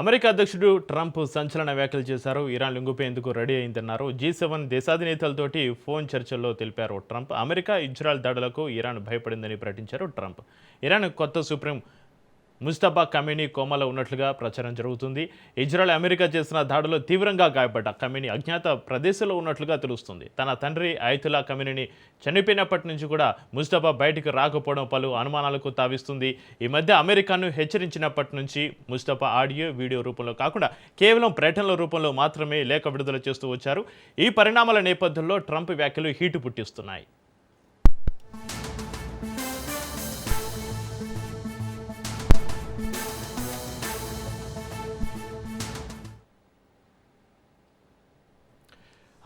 America అధ్యక్షుడు Trump సంచలన వ్యాఖ్యలు చేశారు. ఇరాన్ లొంగిపోయేందుకు రెడీ అయిందన్నారు. G7 దేశాధినేతలతోటి ఫోన్ చర్చల్లో తెలిపారు ట్రంప్. అమెరికా, ఇజ్రాయెల్ దాడులకు ఇరాన్ భయపడిందని ప్రకటించారు ట్రంప్. ఇరాన్ కొత్త సుప్రీం ముస్తఫా ఖమేనీ కోమాలో ఉన్నట్లుగా ప్రచారం జరుగుతుంది. ఇజ్రాయెల్, అమెరికా చేసిన దాడిలో తీవ్రంగా గాయపడ్డ ఖమేనీ అజ్ఞాత ప్రదేశంలో ఉన్నట్లుగా తెలుస్తుంది. తన తండ్రి అయతుల్లా ఖమేనీని చనిపోయినప్పటి నుంచి కూడా ముస్తఫా బయటికి రాకపోవడం పలు అనుమానాలకు తావిస్తుంది. ఈ మధ్య అమెరికాను హెచ్చరించినప్పటి నుంచి ముస్తఫా ఆడియో, వీడియో రూపంలో కాకుండా కేవలం ప్రకటనల రూపంలో మాత్రమే లేఖ విడుదల చేస్తూ వచ్చారు. ఈ పరిణామాల నేపథ్యంలో ట్రంప్ వ్యాఖ్యలు హీటు పుట్టిస్తున్నాయి.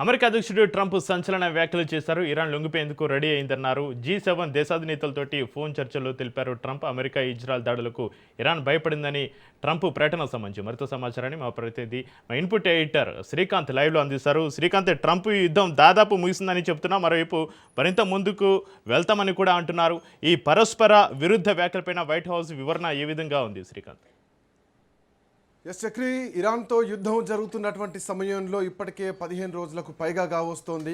అమెరికా అధ్యక్షుడు ట్రంప్ సంచలన వ్యాఖ్యలు చేశారు. ఇరాన్ లొంగిపోయేందుకు రెడీ అయిందన్నారు. G7 దేశాధినేతలతోటి ఫోన్ చర్చల్లో తెలిపారు ట్రంప్. అమెరికా, ఇజ్రాయెల్ దాడులకు ఇరాన్ భయపడిందని ట్రంప్ ప్రకటనకు సంబంధించి మరింత సమాచారాన్ని మా ప్రతినిధి, మా ఇన్పుట్ ఎడిటర్ శ్రీకాంత్ లైవ్లో అందిస్తారు. శ్రీకాంత్, ట్రంప్ యుద్ధం దాదాపు ముగిసిందని చెప్తున్నా, మరోవైపు మరింత ముందుకు వెళ్తామని కూడా అంటున్నారు. ఈ పరస్పర విరుద్ధ వ్యాఖ్యలపైన వైట్ హౌస్ వివరణ ఏ విధంగా ఉంది శ్రీకాంత్? చక్రి, ఇరాన్తో యుద్ధం జరుగుతున్నటువంటి సమయంలో ఇప్పటికే 15 రోజులకు పైగా కావస్తోంది.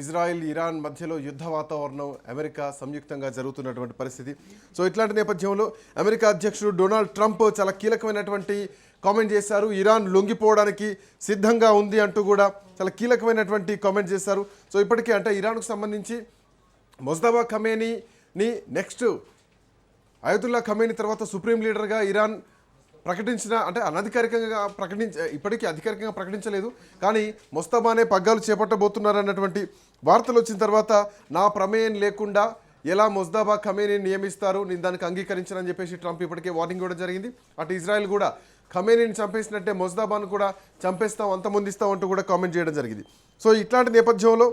ఇజ్రాయెల్, ఇరాన్ మధ్యలో యుద్ధ వాతావరణం అమెరికా సంయుక్తంగా జరుగుతున్నటువంటి పరిస్థితి. సో ఇట్లాంటి నేపథ్యంలో అమెరికా అధ్యక్షుడు డొనాల్డ్ ట్రంప్ చాలా కీలకమైనటువంటి కామెంట్ చేశారు. ఇరాన్ లొంగిపోవడానికి సిద్ధంగా ఉంది అంటూ కూడా చాలా కీలకమైనటువంటి కామెంట్ చేశారు. సో ఇప్పటికే అంటే ఇరాన్కు సంబంధించి ముస్తఫా ఖమేనీని నెక్స్ట్ అయతుల్లా ఖమేనీ తర్వాత సుప్రీం లీడర్గా ఇరాన్ ప్రకటించిన, అంటే అనధికారికంగా ఇప్పటికీ అధికారికంగా ప్రకటించలేదు, కానీ ముస్తఫానే పగ్గాలు చేపట్టబోతున్నారన్నటువంటి వార్తలు వచ్చిన తర్వాత నా ప్రమేయం లేకుండా ఎలా ముస్తఫా ఖమేనీని నియమిస్తారు, నేను దానికి అంగీకరించనని చెప్పేసి ట్రంప్ ఇప్పటికే వార్నింగ్ ఇవ్వడం జరిగింది. అటు ఇజ్రాయెల్ కూడా ఖమేనీని చంపేసినట్టే ముస్తఫాను కూడా చంపేస్తాం, అంతమొందిస్తాం అంటూ కూడా కామెంట్ చేయడం జరిగింది. సో ఇట్లాంటి నేపథ్యంలో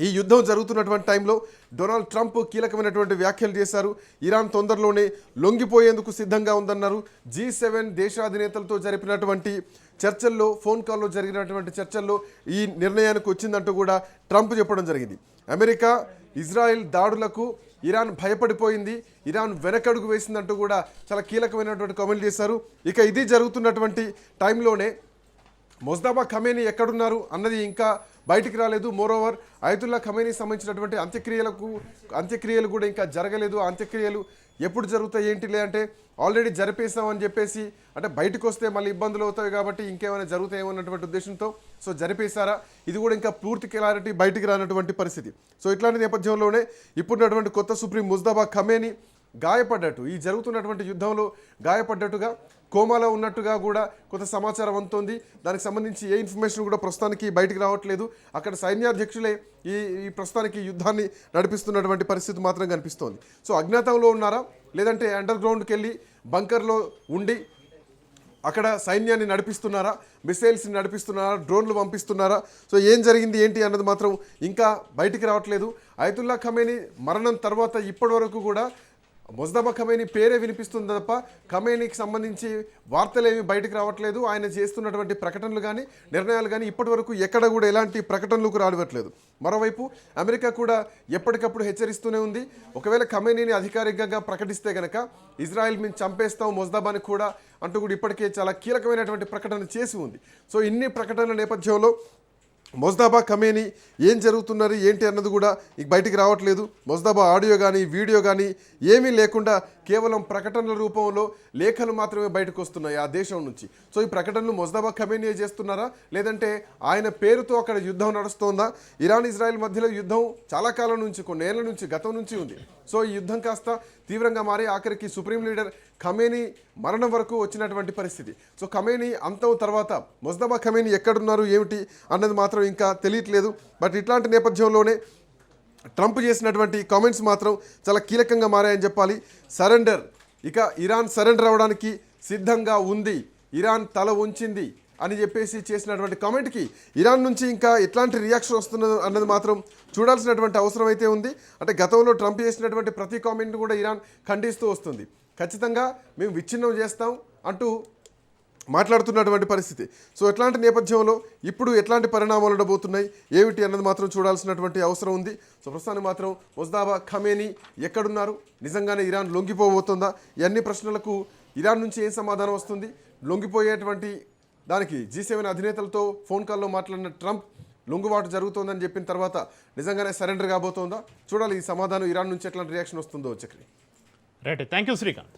ఈ యుద్ధం జరుగుతున్నటువంటి టైంలో డొనాల్డ్ ట్రంప్ కీలకమైనటువంటి వ్యాఖ్యలు చేశారు. ఇరాన్ తొందరలోనే లొంగిపోయేందుకు సిద్ధంగా ఉందన్నారు. G7 దేశాధినేతలతో జరిపినటువంటి చర్చల్లో, ఫోన్ కాల్లో జరిగినటువంటి చర్చల్లో ఈ నిర్ణయానికి వచ్చిందంటూ కూడా ట్రంప్ చెప్పడం జరిగింది. అమెరికా, ఇజ్రాయెల్ దాడులకు ఇరాన్ భయపడిపోయింది, ఇరాన్ వెనకడుగు వేసిందంటూ కూడా చాలా కీలకమైనటువంటి కామెంట్ చేశారు. ఇక ఇది జరుగుతున్నటువంటి టైంలోనే ముస్తఫా ఖమేనీ ఎక్కడున్నారు అన్నది ఇంకా బయటికి రాలేదు. మోరోవర్ అయతుల్లా ఖమేనీకి సంబంధించినటువంటి అంత్యక్రియలు కూడా ఇంకా జరగలేదు. అంత్యక్రియలు ఎప్పుడు జరుగుతాయి ఏంటిలే అంటే ఆల్రెడీ జరిపేసామని చెప్పేసి, అంటే బయటకు వస్తే మళ్ళీ ఇబ్బందులు అవుతాయి కాబట్టి ఇంకేమైనా జరుగుతాయేమో అన్నటువంటి ఉద్దేశంతో సో జరిపేశారా, ఇది కూడా ఇంకా పూర్తి క్లారిటీ బయటికి రానటువంటి పరిస్థితి. సో ఇట్లాంటి నేపథ్యంలోనే ఇప్పుడున్నటువంటి కొత్త సుప్రీం ముస్తఫా ఖమేనీ గాయపడ్డట్టు, ఈ జరుగుతున్నటువంటి యుద్ధంలో గాయపడ్డట్టుగా, కోమాలో ఉన్నట్టుగా కూడా కొంత సమాచారం అందుతోంది. దానికి సంబంధించి ఏ ఇన్ఫర్మేషన్ కూడా ప్రస్తుతానికి బయటికి రావట్లేదు. అక్కడ సైన్యాధ్యక్షులే ఈ ప్రస్తుతానికి యుద్ధాన్ని నడిపిస్తున్నటువంటి పరిస్థితి మాత్రం కనిపిస్తోంది. సో అజ్ఞాతంలో ఉన్నారా, లేదంటే అండర్ గ్రౌండ్కి వెళ్ళి బంకర్లో ఉండి అక్కడ సైన్యాన్ని నడిపిస్తున్నారా, మిసైల్స్ని నడిపిస్తున్నారా, డ్రోన్లు పంపిస్తున్నారా, సో ఏం జరిగింది ఏంటి అన్నది మాత్రం ఇంకా బయటికి రావట్లేదు. అయతుల్లా ఖమేనీ మరణం తర్వాత ఇప్పటి వరకు కూడా ముస్తఫా ఖమేనీ పేరే వినిపిస్తుంది తప్ప ఖమేనీకి సంబంధించి వార్తలేమి బయటకు రావట్లేదు. ఆయన చేస్తున్నటువంటి ప్రకటనలు కానీ, నిర్ణయాలు కానీ ఇప్పటి వరకు ఎక్కడ కూడా ఎలాంటి ప్రకటనలకు రావట్లేదు. మరోవైపు అమెరికా కూడా ఎప్పటికప్పుడు హెచ్చరిస్తూనే ఉంది, ఒకవేళ ఖమేనీని అధికారికంగా ప్రకటిస్తే కనుక ఇజ్రాయెల్ మేము చంపేస్తాం ముస్తఫాని కూడా అంటూ కూడా ఇప్పటికే చాలా కీలకమైనటువంటి ప్రకటన చేసి ఉంది. సో ఇన్ని ప్రకటనల నేపథ్యంలో ముస్తఫా ఖమేనీ ఏం జరుగుతున్నారు ఏంటి అన్నది కూడా బయటికి రావట్లేదు. ముస్తఫా ఆడియో కానీ, వీడియో కానీ ఏమీ లేకుండా కేవలం ప్రకటనల రూపంలో లేఖలు మాత్రమే బయటకు వస్తున్నాయి ఆ దేశం నుంచి. సో ఈ ప్రకటనలు ముస్తఫా ఖమేనీ చేస్తున్నారా, లేదంటే ఆయన పేరుతో అక్కడ యుద్ధం నడుస్తోందా? ఇరాన్, ఇజ్రాయెల్ మధ్యలో యుద్ధం చాలా కాలం నుంచి, కొన్నేళ్ల నుంచి, గతం నుంచి ఉంది. సో ఈ యుద్ధం కాస్త తీవ్రంగా మారి ఆఖరికి సుప్రీం లీడర్ ఖమేనీ మరణం వరకు వచ్చినటువంటి పరిస్థితి. సో ఖమేనీ అంతం తర్వాత ముస్తఫా ఖమేనీ ఎక్కడున్నారు ఏమిటి అన్నది మాత్రం ఇంకా తెలియట్లేదు. బట్ ఇట్లాంటి నేపథ్యంలోనే ట్రంప్ చేసినటువంటి కామెంట్స్ మాత్రం చాలా కీలకంగా మారాయని చెప్పాలి. సరెండర్, ఇక ఇరాన్ సరెండర్ అవ్వడానికి సిద్ధంగా ఉంది, ఇరాన్ తల ఉంచింది అని చెప్పేసి చేసినటువంటి కామెంట్కి ఇరాన్ నుంచి ఇంకా ఎట్లాంటి రియాక్షన్ వస్తున్నది అన్నది మాత్రం చూడాల్సినటువంటి అవసరం అయితే ఉంది. అంటే గతంలో ట్రంప్ చేసినటువంటి ప్రతి కామెంట్ కూడా ఇరాన్ ఖండిస్తూ వస్తుంది. ఖచ్చితంగా మేము విచ్ఛిన్నం చేస్తాం అంటూ మాట్లాడుతున్నటువంటి పరిస్థితి. సో ఎట్లాంటి నేపథ్యంలో ఇప్పుడు ఎట్లాంటి పరిణామాలు ఉండబోతున్నాయి ఏమిటి అన్నది మాత్రం చూడాల్సినటువంటి అవసరం ఉంది. సో ప్రస్తుతానికి మాత్రం ముస్తఫా ఖమేనీ ఎక్కడున్నారు, నిజంగానే ఇరాన్ లొంగిపోబోతుందా, ఈ అన్ని ప్రశ్నలకు ఇరాన్ నుంచి ఏం సమాధానం వస్తుంది, లొంగిపోయేటువంటి దానికి G7 అధినేతలతో ఫోన్ కాల్లో మాట్లాడిన ట్రంప్ లొంగుబాటు జరుగుతోందని చెప్పిన తర్వాత నిజంగానే సరెండర్ కాబోతోందా? చూడాలి ఈ సమాధానం ఇరాన్ నుంచి ఎట్లాంటి రియాక్షన్ వస్తుందో. Chakri right, thank you Srikanth.